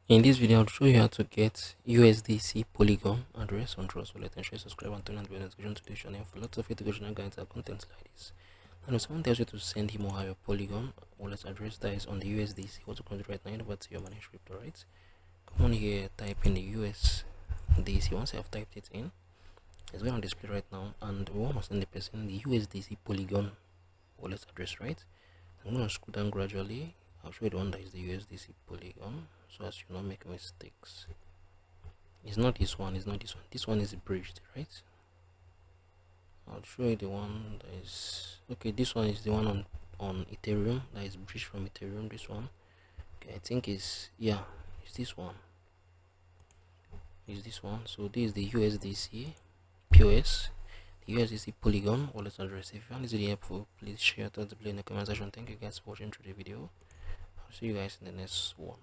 In this video, I'll show you how to get USDC Polygon address on Trust Wallet. Ensure you subscribe and turn on the notification to the channel for lots of educational guides and content like this. And if someone tells you to send him or her your Polygon wallet address that is on the USDC, what to do right now, over to your managed crypto, right? Come on here, type in the USDC. Once you have typed it in, it's going to display right now, and we want to send the person the USDC Polygon wallet address, right? I'm going to scroll down gradually. I'll show you the one that is the USDC Polygon, so as you not make mistakes. It's not this one, it's not this one. This one is bridged, right? I'll show you the one that is okay. This one is the one on Ethereum, that is bridged from Ethereum. This one, okay, I think is, yeah, it's this one. Is this one. So this is the USDC POS, the USDC Polygon wallet address. If you find this video helpful, please share it below in the comment section. Thank you guys for watching through the video. I'll see you guys in the next one.